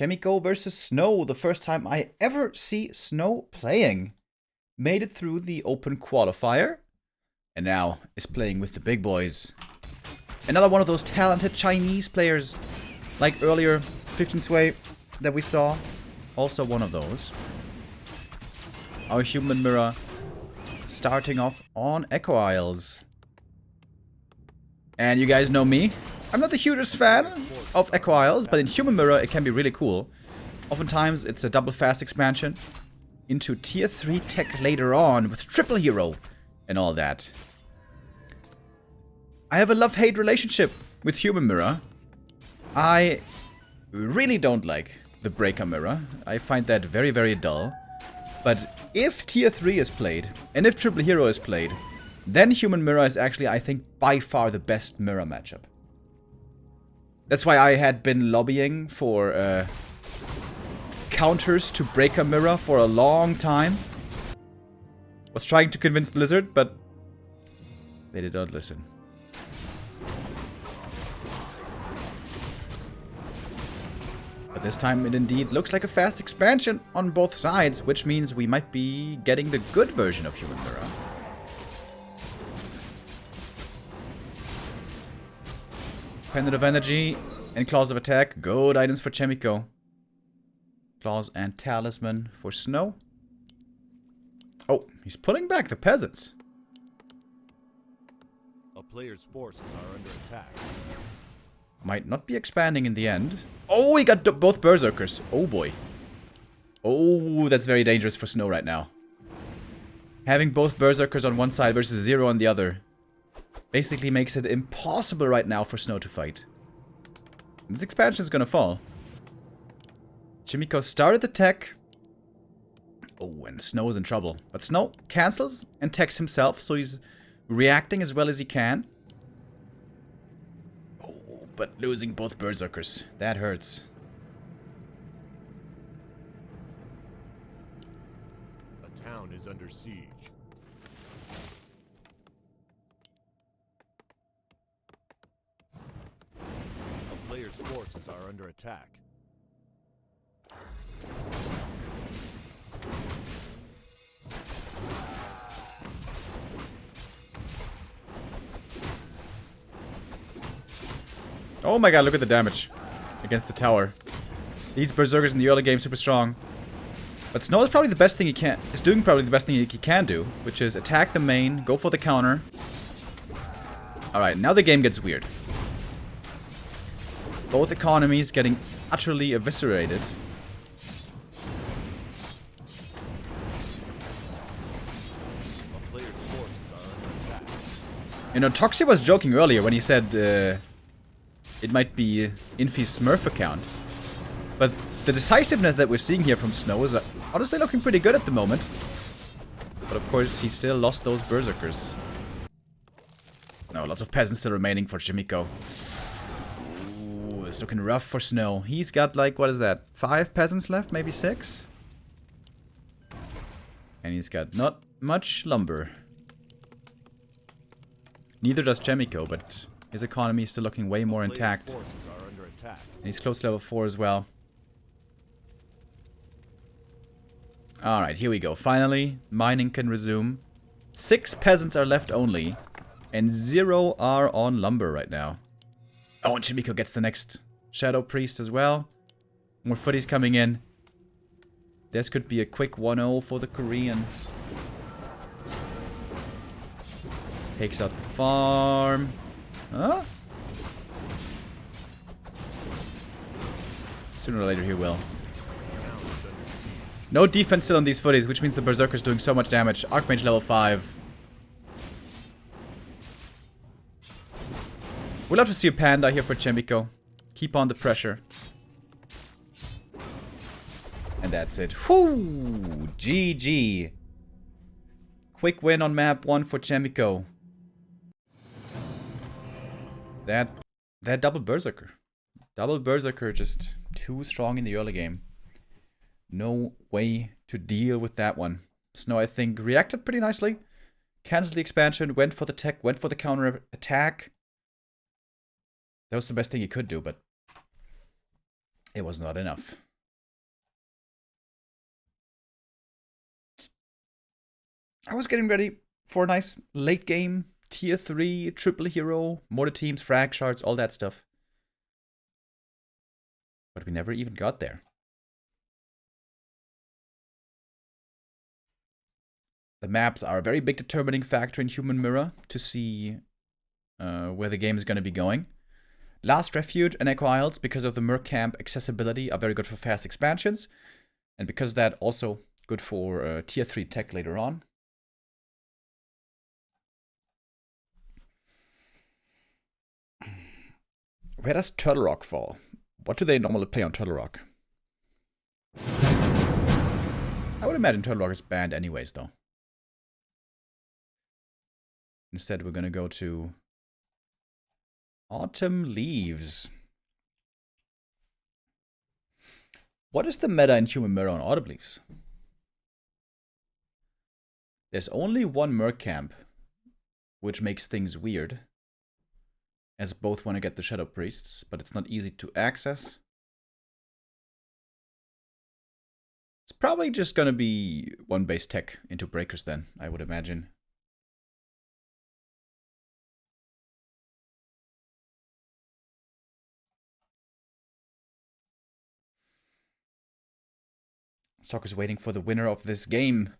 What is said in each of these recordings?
Chaemiko versus Snow, the first time I ever see Snow playing. Made it through the open qualifier, and now is playing with the big boys. Another one of those talented Chinese players, like earlier, 15 Sway, that we saw. Also one of those. Our human mirror starting off on Echo Isles. And you guys know me. I'm not the hugest fan of Echo Isles, but in Human Mirror it can be really cool. Oftentimes it's a double fast expansion into tier 3 tech later on with triple hero and all that. I have a love-hate relationship with Human Mirror. I really don't like the Breaker Mirror. I find that very, very dull. But if tier 3 is played, and if triple hero is played, then Human Mirror is actually, I think, by far the best mirror matchup. That's why I had been lobbying for counters to Breaker Mirror for a long time. Was trying to convince Blizzard, but they did not listen. But this time it indeed looks like a fast expansion on both sides, which means we might be getting the good version of Human Mirror. Pendant of Energy and Claws of Attack. Good items for Chaemiko. Claws and Talisman for Snow. Oh, he's pulling back the peasants. A player's forces are under attack. Might not be expanding in the end. Oh, he got both Berserkers. Oh boy. Oh, that's very dangerous for Snow right now. Having both Berserkers on one side versus 0 on the other basically makes it impossible right now for Snow to fight. This expansion is gonna fall. Chaemiko started the tech. Oh, and Snow is in trouble. But Snow cancels and techs himself, so he's reacting as well as he can. Oh, but losing both Berserkers. That hurts. A town is under siege. Player's forces are under attack. Oh my god, look at the damage against the tower. These Berserkers in the early game super strong. But Snow is probably the best thing he can doing probably the best thing he can do, which is attack the main, go for the counter. Alright, now the game gets weird. Both economies getting utterly eviscerated. You know, Toxie was joking earlier when he said it might be Infi's Smurf account. But the decisiveness that we're seeing here from Snow is honestly looking pretty good at the moment. But of course, he still lost those Berserkers. No, lots of peasants still remaining for Chaemiko. It's looking rough for Snow. He's got like, what is that? 5 peasants left? Maybe 6? And he's got not much lumber. Neither does Chaemiko, but his economy is still looking way more intact. And he's close to level 4 as well. Alright, here we go. Finally, mining can resume. 6 peasants are left only. And 0 are on lumber right now. Oh, and Chaemiko gets the next Shadow Priest as well. More footies coming in. This could be a quick 1-0 for the Korean. Takes out the farm. Huh? Sooner or later he will. No defense still on these footies, which means the Berserker's doing so much damage. Archmage level 5. We'll have to see a panda here for Chaemiko. Keep on the pressure. And that's it. Whoo! GG. Quick win on map 1 for Chaemiko. That double Berserker. Double Berserker just too strong in the early game. No way to deal with that one. Snow, I think, reacted pretty nicely. Canceled the expansion, went for the tech, went for the counter attack. That was the best thing he could do, but it was not enough. I was getting ready for a nice late game, tier 3, triple hero, mortar teams, frag shards, all that stuff. But we never even got there. The maps are a very big determining factor in Human Mirror to see where the game is going to be going. Last Refuge and Echo Isles, because of the Merc Camp accessibility, are very good for fast expansions. And because of that, also good for tier 3 tech later on. Where does Turtle Rock fall? What do they normally play on Turtle Rock? I would imagine Turtle Rock is banned anyways, though. Instead, we're going to go to Autumn Leaves. What is the meta in Human Mirror on Autumn Leaves? There's only one Merc Camp, which makes things weird, as both want to get the Shadow Priests, but it's not easy to access. It's probably just going to be one base tech into Breakers then, I would imagine. Soccer's waiting for the winner of this game.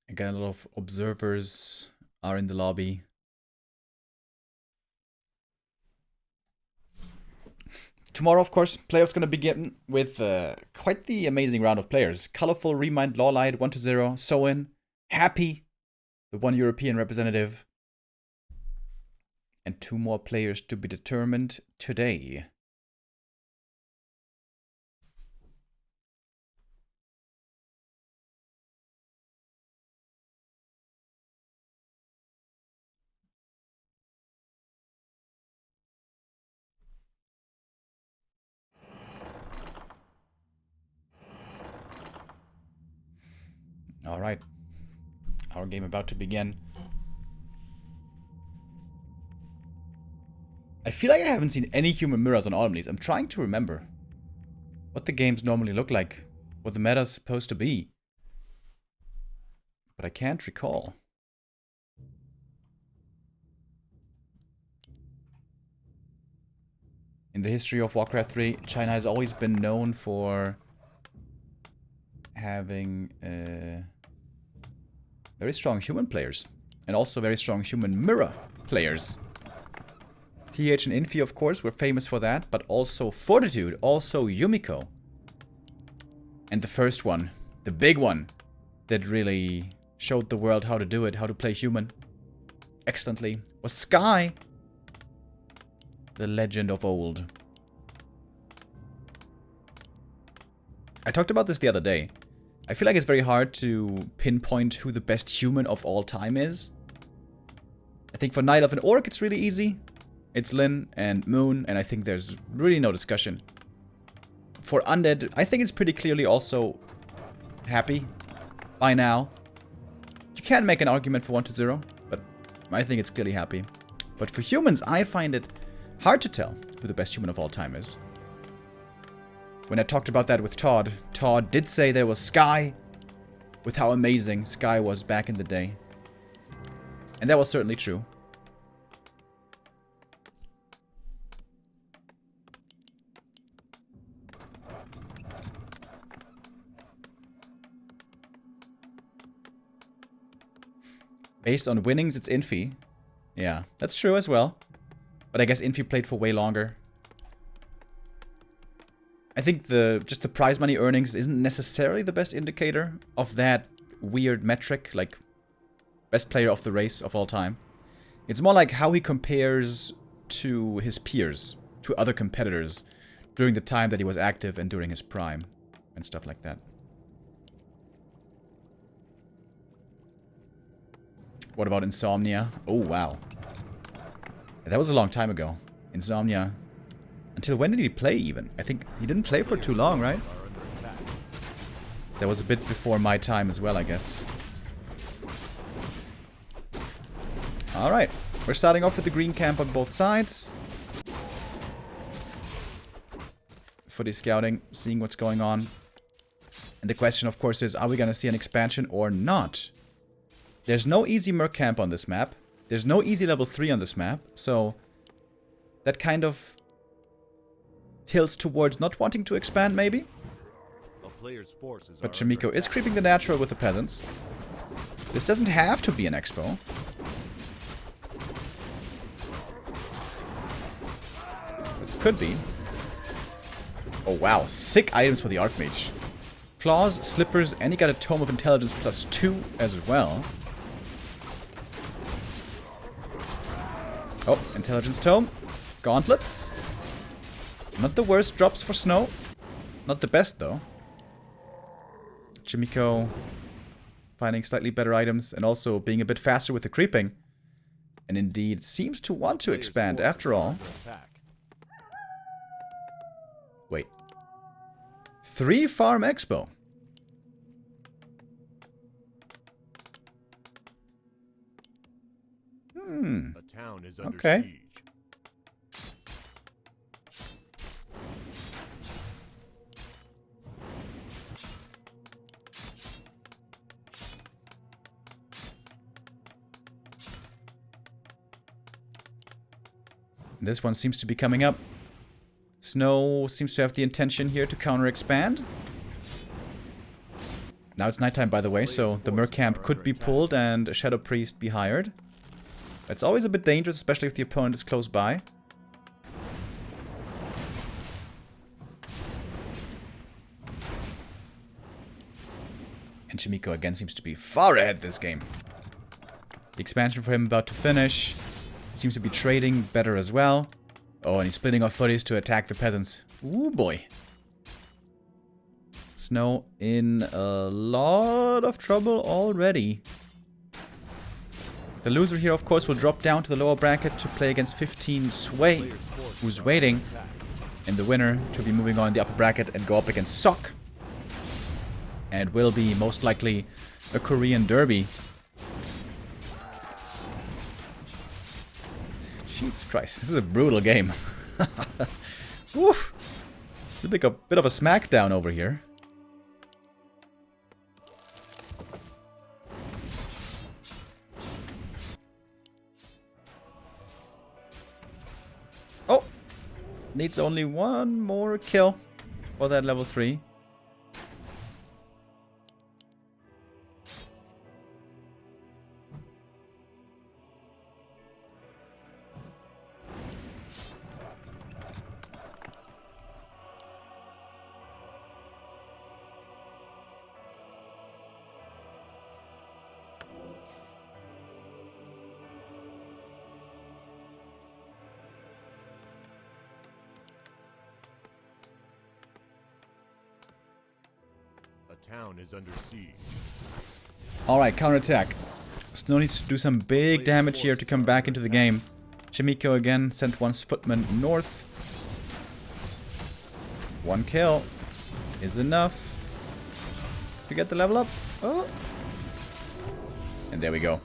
Again, a lot of observers are in the lobby. Tomorrow, of course, playoffs going to begin with quite the amazing round of players. Colorful, Remind, Lawlight, 1-0, Soin, Happy, the one European representative. And 2 more players to be determined today. All right. Our game about to begin. I feel like I haven't seen any Human Mirrors on Autumn Leaves. I'm trying to remember what the games normally look like, what the meta's supposed to be. But I can't recall. In the history of Warcraft 3, China has always been known for having very strong human players. And also very strong Human Mirror players. TH and Infi, of course, were famous for that, but also Fortitude, also Chaemiko. And the first one, the big one, that really showed the world how to do it, how to play human excellently, was Sky, the legend of old. I talked about this the other day. I feel like it's very hard to pinpoint who the best human of all time is. I think for Night Elf and Orc, it's really easy. It's Lin and Moon, and I think there's really no discussion. For Undead, I think it's pretty clearly also Happy by now. You can make an argument for 1-0, but I think it's clearly Happy. But for humans, I find it hard to tell who the best human of all time is. When I talked about that with Todd, Todd did say there was Sky, with how amazing Sky was back in the day. And that was certainly true. Based on winnings, it's Infi. Yeah, that's true as well. But I guess Infi played for way longer. I think just the prize money earnings isn't necessarily the best indicator of that weird metric, like best player of the race of all time. It's more like how he compares to his peers, to other competitors, during the time that he was active and during his prime, and stuff like that. What about Insomnia? Oh, wow. That was a long time ago. Insomnia. Until when did he play, even? I think he didn't play for too long, right? That was a bit before my time as well, I guess. Alright. We're starting off with the green camp on both sides. Footy scouting, seeing what's going on. And the question, of course, is, are we going to see an expansion or not? There's no easy Merc camp on this map. There's no easy level 3 on this map. So that kind of tilts towards not wanting to expand, maybe? But Chaemiko is creeping the natural with the peasants. This doesn't have to be an expo. It could be. Oh wow, sick items for the Archmage. Claws, slippers, and he got a Tome of Intelligence +2 as well. Oh, Intelligence Tome. Gauntlets. Not the worst drops for snow. Not the best though. Chaemiko finding slightly better items and also being a bit faster with the creeping. And indeed seems to want to expand after all. Wait. 3 farm expo. Okay. This one seems to be coming up. Snow seems to have the intention here to counter-expand. Now it's nighttime, by the way, so the Merc camp could be pulled and a Shadow Priest be hired. It's always a bit dangerous, especially if the opponent is close by. And Chaemiko again seems to be far ahead this game. The expansion for him about to finish. He seems to be trading better as well. Oh, and he's splitting authorities to attack the peasants. Ooh, boy. Snow in a lot of trouble already. The loser here, of course, will drop down to the lower bracket to play against 15 Sway, who's waiting. And the winner to be moving on in the upper bracket and go up against Sok. And will be most likely a Korean derby. Jesus Christ, this is a brutal game. Woof. It's a bit of a smackdown over here. Oh! Needs only one more kill for that level 3. Town is under siege. Alright, counterattack. Snow needs to do some big damage here to come back into the game. Chaemiko again sent one footman north. One kill is enough to get the level up. Oh. And there we go.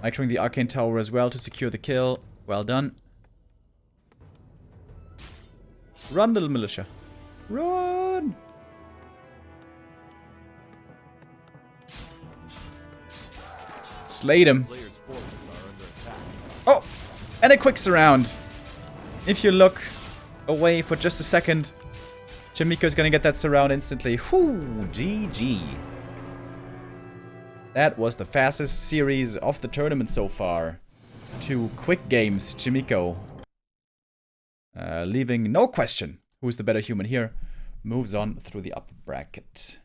Microing the Arcane Tower as well to secure the kill. Well done. Run, little militia. Run! Slayed him. Oh! And a quick surround. If you look away for just a second, Chaemiko's gonna get that surround instantly. Whoo! GG. That was the fastest series of the tournament so far. 2 quick games, Chaemiko. Leaving no question who's the better human here. Moves on through the upper bracket.